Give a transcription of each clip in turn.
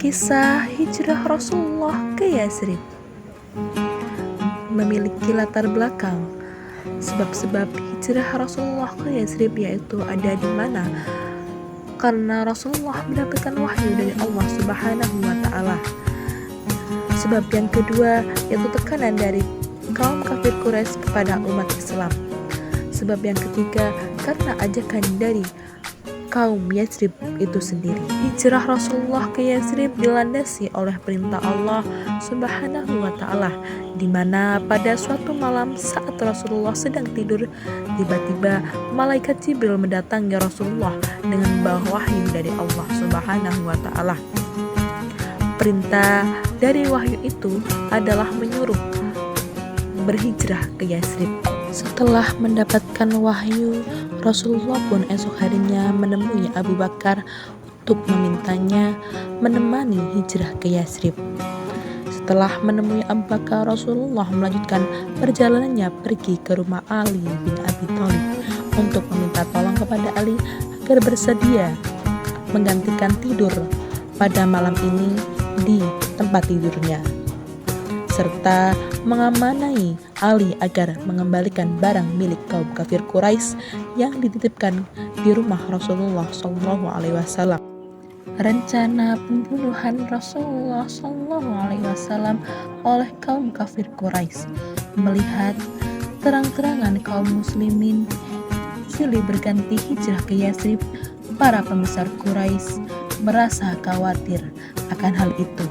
Kisah hijrah Rasulullah ke Yatsrib memiliki latar belakang. Sebab-sebab hijrah Rasulullah ke Yatsrib yaitu ada di mana? Karena Rasulullah mendapatkan wahyu dari Allah Subhanahu wa Ta'ala. Sebab yang kedua yaitu tekanan dari kaum kafir Quraisy kepada umat Islam. Sebab yang ketiga karena ajakan dari kaum Yatsrib itu sendiri. Hijrah Rasulullah ke Yatsrib dilandasi oleh perintah Allah Subhanahu wa Ta'ala, di mana pada suatu malam saat Rasulullah sedang tidur, tiba-tiba malaikat Jibril mendatangi Rasulullah dengan membawa wahyu dari Allah Subhanahu wa Ta'ala. Perintah dari wahyu itu adalah menyuruh berhijrah ke Yatsrib. Setelah mendapatkan wahyu, Rasulullah pun esok harinya menemui Abu Bakar untuk memintanya menemani hijrah ke Yatsrib. Setelah menemui Abu Bakar, Rasulullah melanjutkan perjalanannya pergi ke rumah Ali bin Abi Thalib untuk meminta tolong kepada Ali agar bersedia menggantikan tidur pada malam ini di tempat tidurnya, serta mengamanai Ali agar mengembalikan barang milik kaum kafir Quraisy yang dititipkan di rumah Rasulullah SAW. Rencana pembunuhan Rasulullah SAW oleh kaum kafir Quraisy melihat terang-terangan kaum muslimin silih berganti hijrah ke Yatsrib, para pembesar Quraisy merasa khawatir akan hal itu,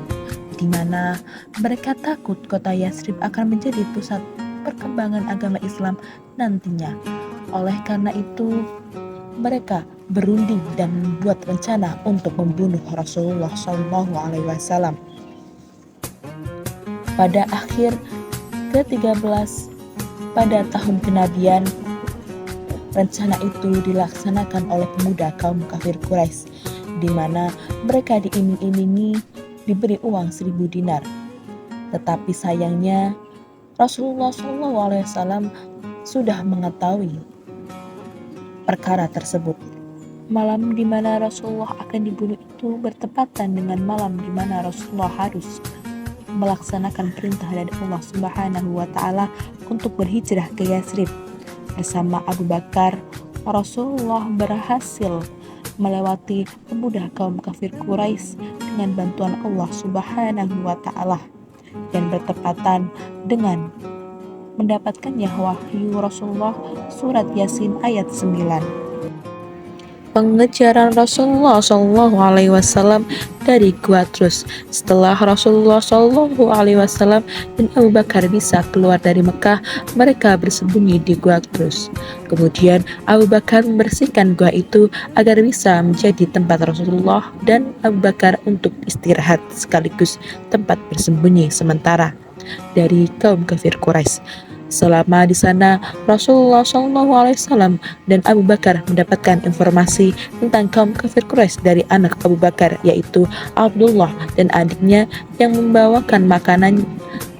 di mana mereka takut kota Yatsrib akan menjadi pusat perkembangan agama Islam nantinya. Oleh karena itu, mereka berunding dan membuat rencana untuk membunuh Rasulullah SAW. Pada akhir ke-13 pada tahun kenabian, rencana itu dilaksanakan oleh pemuda kaum kafir Quraisy, di mana mereka diiming-imingi diberi uang 1000 dinar. Tetapi sayangnya Rasulullah SAW sudah mengetahui perkara tersebut. Malam di mana Rasulullah akan dibunuh itu bertepatan dengan malam di mana Rasulullah harus melaksanakan perintah dari Allah Subhanahu wa Ta'ala untuk berhijrah ke Yatsrib. Bersama Abu Bakar, Rasulullah berhasil melewati pemuda kaum kafir Quraisy dengan bantuan Allah Subhanahu wa Ta'ala, dan bertepatan dengan mendapatkannya wahyu Rasulullah surat Yasin ayat 9. Pengejaran Rasulullah SAW dari Gua Trus. Setelah Rasulullah SAW dan Abu Bakar bisa keluar dari Mekah, mereka bersembunyi di Gua Trus. Kemudian Abu Bakar membersihkan gua itu agar bisa menjadi tempat Rasulullah dan Abu Bakar untuk istirahat sekaligus tempat bersembunyi sementara dari kaum kafir Quraisy. Selama di sana, Rasulullah SAW dan Abu Bakar mendapatkan informasi tentang kaum kafir Quraisy dari anak Abu Bakar, yaitu Abdullah, dan adiknya yang membawakan makanan,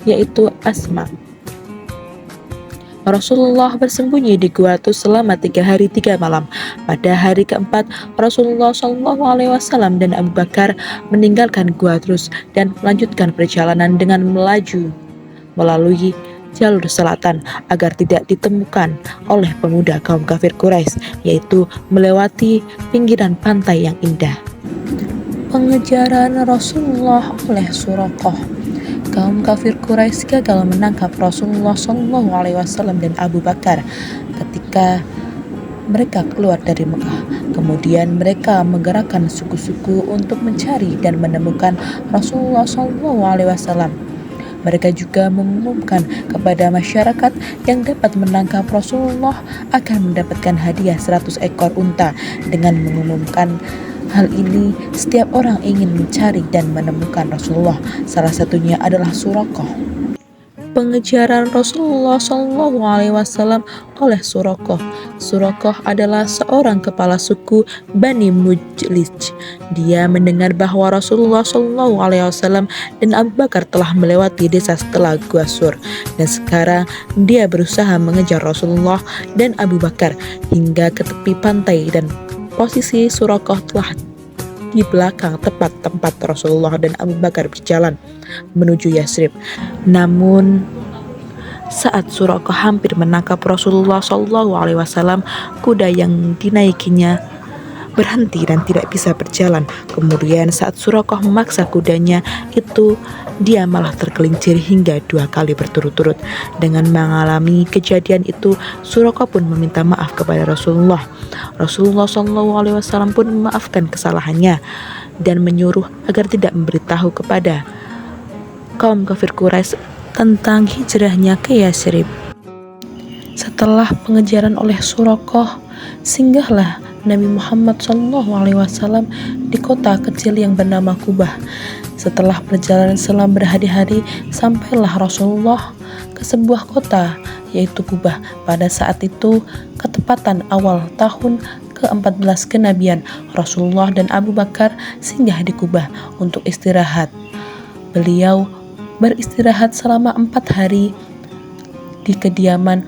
yaitu Asma. Rasulullah bersembunyi di gua itu selama 3 hari 3 malam. Pada hari keempat, Rasulullah SAW dan Abu Bakar meninggalkan gua terus dan melanjutkan perjalanan dengan melaju melalui jalur selatan agar tidak ditemukan oleh pemuda kaum kafir Quraisy, yaitu melewati pinggiran pantai yang indah. Pengejaran Rasulullah oleh Suraqah. Kaum kafir Quraisy gagal menangkap Rasulullah SAW dan Abu Bakar ketika mereka keluar dari Mekah. Kemudian mereka menggerakkan suku-suku untuk mencari dan menemukan Rasulullah SAW. Mereka juga mengumumkan kepada masyarakat yang dapat menangkap Rasulullah akan mendapatkan hadiah 100 ekor unta. Dengan mengumumkan hal ini, setiap orang ingin mencari dan menemukan Rasulullah. Salah satunya adalah Suraqah. Pengejaran Rasulullah SAW oleh Suraqah. Suraqah adalah seorang kepala suku Bani Mujlij. Dia mendengar bahwa Rasulullah SAW dan Abu Bakar telah melewati desa setelah Gua Sur, dan sekarang dia berusaha mengejar Rasulullah dan Abu Bakar hingga ke tepi pantai, dan posisi Suraqah telah di belakang tepat tempat Rasulullah dan Abu Bakar berjalan menuju Yathrib. Namun saat Suraqah hampir menangkap Rasulullah SAW, kuda yang dinaikinya berhenti dan tidak bisa berjalan. Kemudian saat Suraqah memaksa kudanya itu, dia malah tergelincir hingga 2 kali berturut-turut. Dengan mengalami kejadian itu, Suraqah pun meminta maaf kepada Rasulullah. Rasulullah SAW pun memaafkan kesalahannya dan menyuruh agar tidak memberitahu kepada kaum kafir Quraisy tentang hijrahnya ke Yathrib. Setelah pengejaran oleh Suraqah, singgahlah Nabi Muhammad SAW di kota kecil yang bernama Qubah. Setelah perjalanan selama berhari-hari, sampailah Rasulullah ke sebuah kota, yaitu Qubah. Pada saat itu, ketepatan awal tahun ke-14 kenabian, Rasulullah dan Abu Bakar singgah di Qubah untuk istirahat. Beliau beristirahat selama 4 hari di kediaman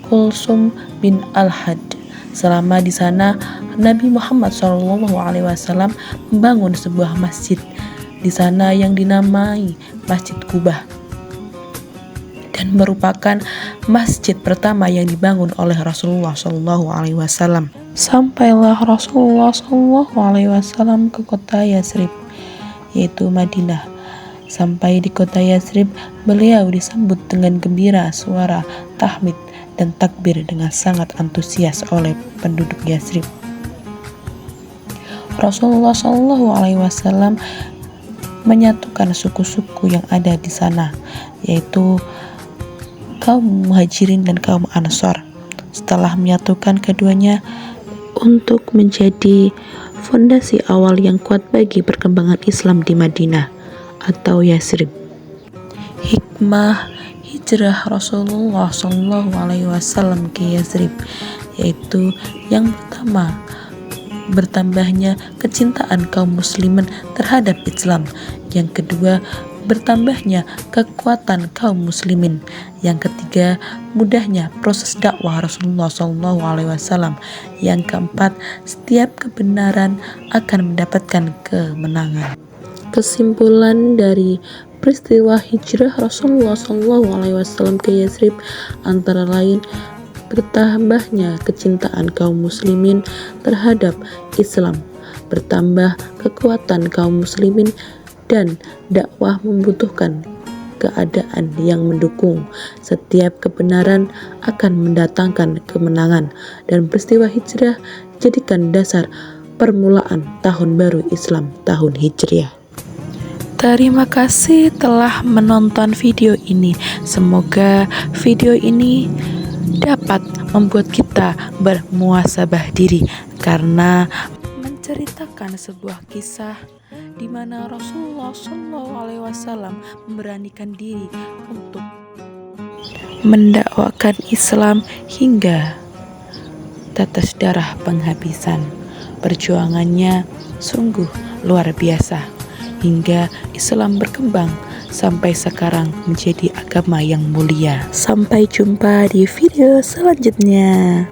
Kulsum bin Al-Had. Selama di sana, Nabi Muhammad SAW membangun sebuah masjid di sana yang dinamai Masjid Qubah dan merupakan masjid pertama yang dibangun oleh Rasulullah SAW. Sampailah Rasulullah SAW ke kota Yathrib, yaitu Madinah. Sampai di kota Yathrib, beliau disambut dengan gembira, suara tahmid dan takbir dengan sangat antusias oleh penduduk Yathrib. Rasulullah SAW menyatukan suku-suku yang ada di sana, yaitu kaum Muhajirin dan kaum Ansor. Setelah menyatukan keduanya untuk menjadi fondasi awal yang kuat bagi perkembangan Islam di Madinah atau Yathrib. Hikmah hijrah Rasulullah SAW ke Yathrib, yaitu yang pertama, bertambahnya kecintaan kaum muslimin terhadap Islam. Yang kedua, bertambahnya kekuatan kaum muslimin. Yang ketiga, mudahnya proses dakwah Rasulullah SAW. Yang keempat, setiap kebenaran akan mendapatkan kemenangan. Kesimpulan dari peristiwa hijrah Rasulullah SAW ke Yathrib antara lain bertambahnya kecintaan kaum muslimin terhadap Islam, bertambah kekuatan kaum muslimin, dan dakwah membutuhkan keadaan yang mendukung. Setiap kebenaran akan mendatangkan kemenangan, dan peristiwa hijrah jadikan dasar permulaan tahun baru Islam, tahun Hijriah. Terima kasih telah menonton video ini. Semoga video ini dapat membuat kita bermuhasabah diri, karena menceritakan sebuah kisah di mana Rasulullah SAW memberanikan diri untuk mendakwakan Islam hingga tetes darah penghabisan. Perjuangannya sungguh luar biasa hingga Islam berkembang sampai sekarang menjadi agama yang mulia. Sampai jumpa di video selanjutnya.